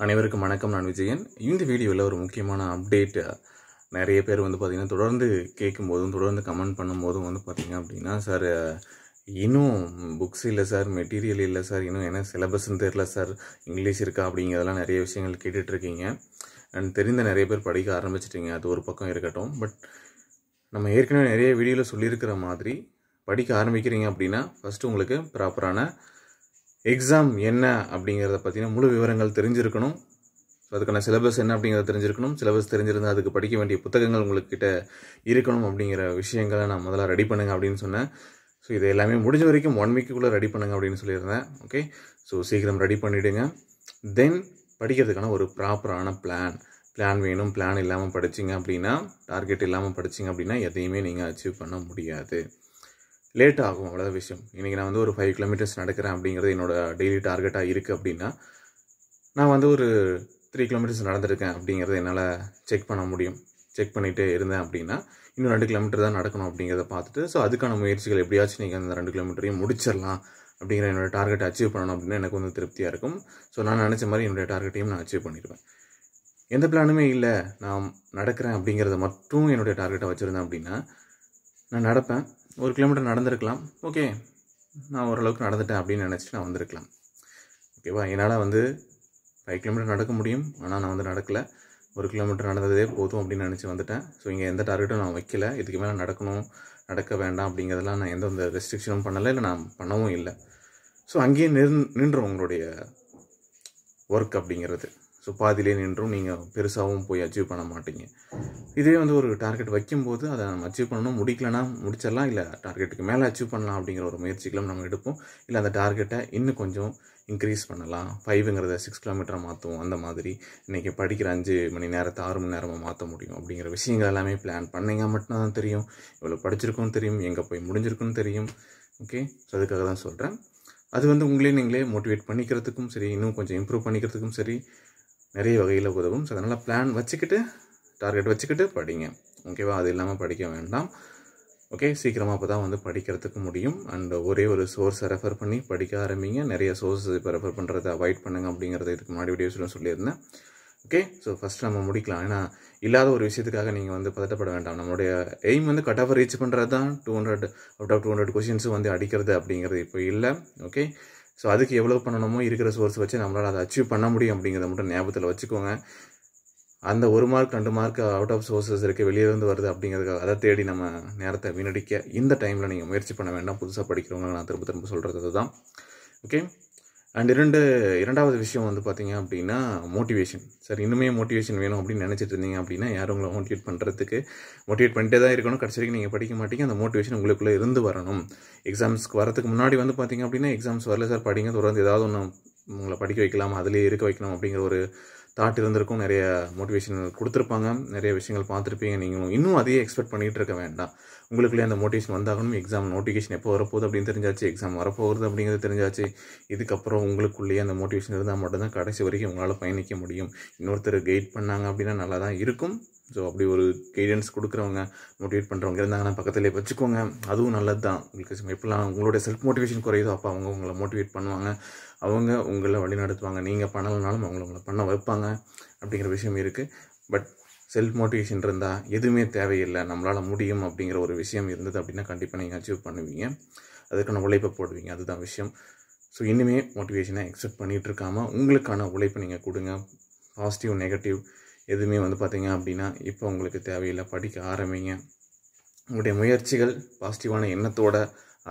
அனைவருக்கும் வணக்கம். நான் விஜயன். இந்த வீடியோவில் ஒரு முக்கியமான அப்டேட் நிறைய பேர் பார்த்தீங்கன்னா தொடர்ந்து கேட்கும்போதும் தொடர்ந்து கமெண்ட் பண்ணும்போதும் பார்த்தீங்க அப்படின்னா, சார் இன்னும் புக்ஸ் இல்லை சார், மெட்டீரியல் இல்லை சார், இன்னும் என்ன சிலபஸ்ன்னு தெரில சார், இங்கிலீஷ் இருக்கா அப்படிங்கிறதெல்லாம் நிறைய விஷயங்கள் கேட்டுட்ருக்கீங்க. அண்ட் தெரிந்த நிறைய பேர் படிக்க ஆரம்பிச்சிட்டிங்க. அது ஒரு பக்கம் இருக்கட்டும். பட் நம்ம ஏற்கனவே நிறைய வீடியோவில் சொல்லியிருக்கிற மாதிரி படிக்க ஆரம்பிக்கிறீங்க அப்படின்னா ஃபஸ்ட்டு உங்களுக்கு ப்ராப்பரான எக்ஸாம் என்ன அப்படிங்கிறத பற்றின முழு விவரங்கள் தெரிஞ்சிருக்கணும். அதுக்கான சிலபஸ் என்ன அப்படிங்கிறத தெரிஞ்சிருக்கணும். சிலபஸ் தெரிஞ்சிருந்தால் அதுக்கு படிக்க வேண்டிய புத்தகங்கள் உங்கள்கிட்ட இருக்கணும். அப்படிங்கிற விஷயங்களை நான் முதல்ல ரெடி பண்ணுங்க அப்படின்னு சொன்னேன். ஸோ இது எல்லாமே முடிஞ்ச வரைக்கும் 1 வீக்குள்ளே ரெடி பண்ணுங்க அப்படின்னு சொல்லியிருந்தேன். ஓகே, ஸோ சீக்கிரம் ரெடி பண்ணிவிடுங்க. தென் படிக்கிறதுக்கான ஒரு ப்ராப்பரான பிளான் வேணும். பிளான் இல்லாமல் படிச்சிங்க அப்படின்னா, டார்கெட் இல்லாமல் படிச்சிங்க அப்படின்னா எதையுமே நீங்கள் அச்சீவ் பண்ண முடியாது. லேட் ஆகும், அவ்வளோ விஷயம். இன்றைக்கி நான் ஒரு 5 கிலோமீட்டர்ஸ் நடக்கிறேன் அப்படிங்கிறது என்னோடய டெய்லி டார்கெட்டாக இருக்குது அப்படின்னா, நான் ஒரு 3 கிலோமீட்டர்ஸ் நடந்திருக்கேன் அப்படிங்கிறத என்னால் செக் பண்ண முடியும். செக் பண்ணிகிட்டே இருந்தேன் அப்படின்னா இன்னும் 2 கிலோமீட்டர் தான் நடக்கணும் அப்படிங்கிறத பார்த்துட்டு, ஸோ அதுக்கான முயற்சிகள் எப்படியாச்சும் நீங்கள் அந்த 2 கிலோமீட்டரையும் முடிச்சிடலாம் அப்படிங்கிற என்னோடய டார்கெட்டை அச்சீவ் பண்ணணும் அப்படின்னா எனக்கு திருப்தியாக இருக்கும். ஸோ நான் நினச்ச மாதிரி என்னுடைய டார்கெட்டையும் நான் அச்சீவ் பண்ணிடுவேன். எந்த பிளானுமே இல்லை, நான் நடக்கிறேன் அப்படிங்கிறத மட்டும் என்னுடைய டார்கெட்டை வச்சுருந்தேன் அப்படின்னா நான் நடப்பேன். 1 கிலோமீட்டர் நடந்திருக்கலாம். ஓகே, நான் ஓரளவுக்கு நடந்துட்டேன் அப்படின்னு நினச்சிட்டு நான் வந்திருக்கலாம். ஓகேவா, என்னால் 5 கிலோமீட்டர் நடக்க முடியும். ஆனால் நான் நடக்கலை. 1 கிலோமீட்டர் நடந்ததே போதும் அப்படின்னு நினச்சி வந்துட்டேன். ஸோ இங்கே எந்த டார்கெட்டும் நான் வைக்கல. இதுக்கு மேலே நடக்க வேண்டாம் அப்படிங்கிறதெல்லாம் நான் எந்த ரெஸ்ட்ரிக்ஷனும் பண்ணலை, இல்லை நான் பண்ணவும் இல்லை. ஸோ அங்கேயே நின்றும் உங்களுடைய ஒர்க் அப்படிங்கிறது. ஸோ பாதியிலே நின்றும் நீங்கள் பெருசாகவும் போய் அச்சீவ் பண்ண மாட்டீங்க. இதே ஒரு டார்கெட் வைக்கும்போது அதை நம்ம அச்சீவ் பண்ணணும். முடிக்கலன்னா முடிச்சிடலாம், இல்லை டார்கெட்டுக்கு மேலே அச்சீவ் பண்ணலாம் அப்படிங்கிற ஒரு முயற்சிகளும் நம்ம எடுப்போம். இல்லை அந்த டார்கெட்டை இன்னும் கொஞ்சம் இன்க்ரீஸ் பண்ணலாம். 5ங்கிறத 6 கிலோமீட்டரை மாற்றுவோம். அந்த மாதிரி இன்றைக்கி படிக்கிற 5 மணி நேரத்தை 6 மணி நேரமாக மாற்ற முடியும் அப்படிங்கிற விஷயங்கள் எல்லாமே பிளான் பண்ணிங்க மட்டும்தான் தெரியும். இவ்வளோ படிச்சிருக்கும் தெரியும், எங்கே போய் முடிஞ்சிருக்குன்னு தெரியும். ஓகே, ஸோ அதுக்காக தான் சொல்கிறேன். அது நீங்களே மோட்டிவேட் பண்ணிக்கிறதுக்கும் சரி, இன்னும் கொஞ்சம் இம்ப்ரூவ் பண்ணிக்கிறதுக்கும் சரி, நிறைய வகையில் உதவும். ஸோ அதனால் பிளான் வச்சுக்கிட்டு, டார்கெட் வச்சுக்கிட்டு படிங்க. ஓகேவா, அது இல்லாமல் படிக்க வேண்டாம். ஓகே, சீக்கிரமாக அப்போ தான் படிக்கிறதுக்கு முடியும். அண்ட் ஒரே ஒரு சோர்ஸை ரெஃபர் பண்ணி படிக்க ஆரம்பிங்க. நிறைய சோர்ஸஸ் இப்போ ரெஃபர் பண்ணுறதை அவாய்ட் பண்ணுங்க அப்படிங்கிறத இதுக்கு முன்னாடி வீடியோஸில் சொல்லியிருந்தேன். ஓகே, ஸோ ஃபஸ்ட்டு நம்ம முடிக்கலாம். ஏன்னா இல்லாத ஒரு விஷயத்துக்காக நீங்கள் பதட்டப்பட வேண்டாம். நம்மளுடைய எய்ம் கட் ஆஃபை ரீச் பண்ணுறது தான் 200 அவுட் ஆஃப் 200 கொஷின்ஸும் அடிக்கிறது அப்படிங்கிறது இப்போ இல்லை. ஓகே, ஸோ அதுக்கு எவ்வளோ பண்ணணுமோ இருக்கிற சோர்ஸ் வச்சு நம்மளால் அதை அச்சீவ் பண்ண முடியும் அப்படிங்கிறத மட்டும் ஞாபகத்தில் வச்சுக்கோங்க. அந்த 1 mark 2 mark out of sources இருக்குது, வெளியிலேருந்து வருது அப்படிங்கிறதுக்காக அதை தேடி நம்ம நேரத்தை வீணடிக்க இந்த டைமில் நீங்கள் முயற்சி பண்ண வேண்டாம். புதுசாக படிக்கிறவங்க நான் திரும்ப சொல்கிறது தான். ஓகே, அண்ட் இரண்டாவது விஷயம் பார்த்தீங்க அப்படின்னா மோட்டிவேஷன். சார் இன்னுமே மோட்டிவேஷன் வேணும் அப்படின்னு நினச்சிட்டு இருந்தீங்க அப்படின்னா யாரும் உங்களை மோட்டிவேட் பண்ணிட்டே தான் இருக்கணும். கடைசி வரைக்கும் நீங்கள் படிக்க மாட்டீங்க. அந்த மோட்டிவேஷன் உங்களுக்குள்ளே இருந்து வரணும். எக்ஸாம்ஸ்க்கு வரதுக்கு முன்னாடி பார்த்தீங்க அப்படின்னா எக்ஸாம்ஸ் வரல சார், படிங்க, தொடர்ந்து ஏதாவது ஒன்று உங்களை படிக்க வைக்கலாம், அதிலே இருக்க வைக்கணும் அப்படிங்கிற ஒரு தாட் இருந்திருக்கும். நிறைய மோட்டிவேஷன் கொடுத்துருப்பாங்க, நிறைய விஷயங்கள் பார்த்துருப்பீங்க. நீங்களும் இன்னும் அதையே எக்ஸ்பெக்ட் பண்ணிகிட்டு இருக்க வேண்டாம். உங்களுக்குள்ளே அந்த மோட்டிவேஷன் வந்தாகணும். எக்ஸாம் நோட்டிஃபிகேஷன் எப்போ வரப்போகுது அப்படின்னு தெரிஞ்சாச்சு, எக்ஸாம் வரப்போகிறது அப்படிங்கிறது தெரிஞ்சாச்சு. இதுக்கப்புறம் உங்களுக்குள்ளேயே அந்த மோட்டிவேஷன் இருந்தால் மட்டும்தான் கடைசி வரைக்கும் உங்களால் பயணிக்க முடியும். இன்னொருத்தர் கைட் பண்ணாங்க அப்படின்னா நல்லா தான் இருக்கும். ஸோ அப்படி ஒரு கைடன்ஸ் கொடுக்குறவங்க, மோட்டிவேட் பண்ணுறவங்க இருந்தாங்கன்னா பக்கத்துலேயே வச்சுக்கோங்க. அதுவும் நல்லது தான். உங்களுக்கு எப்படிலாம் உங்களுடைய செல்ஃப் மோட்டிவேஷன் குறையுதோ அப்போ அவங்க உங்களை மோட்டிவேட் பண்ணுவாங்க, அவங்க உங்களை வழி நடத்துவாங்க. நீங்கள் பண்ணலைனாலும் உங்களை பண்ண வைப்பாங்க அப்படிங்கிற விஷயம் இருக்குது. பட் செல்ஃப் மோட்டிவேஷன் இருந்தால் எதுவுமே தேவையில்லை, நம்மளால் முடியும் அப்படிங்கிற ஒரு விஷயம் இருந்தது அப்படின்னா கண்டிப்பாக நீங்கள் அச்சீவ் பண்ணுவீங்க. அதுக்கான உழைப்பை போடுவீங்க. அதுதான் விஷயம். ஸோ இனிமேல் மோட்டிவேஷனை எக்ஸ்பெக்ட் பண்ணிகிட்டு இருக்காமல் உங்களுக்கான உழைப்பை நீங்கள் கொடுங்க. பாசிட்டிவ் நெகட்டிவ் எதுவுமே பார்த்தீங்க அப்படின்னா இப்போ உங்களுக்கு தேவையில்லை. படிக்க ஆரம்பிங்க. உங்களுடைய முயற்சிகள் பாசிட்டிவான எண்ணத்தோடு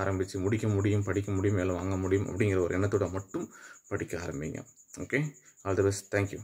ஆரம்பித்து முடிக்க முடியும், படிக்க முடியும், வேலை வாங்க முடியும் அப்படிங்கிற ஒரு எண்ணத்தோடு மட்டும் படிக்க ஆரம்பிங்க. Okay, all the best. Thank you.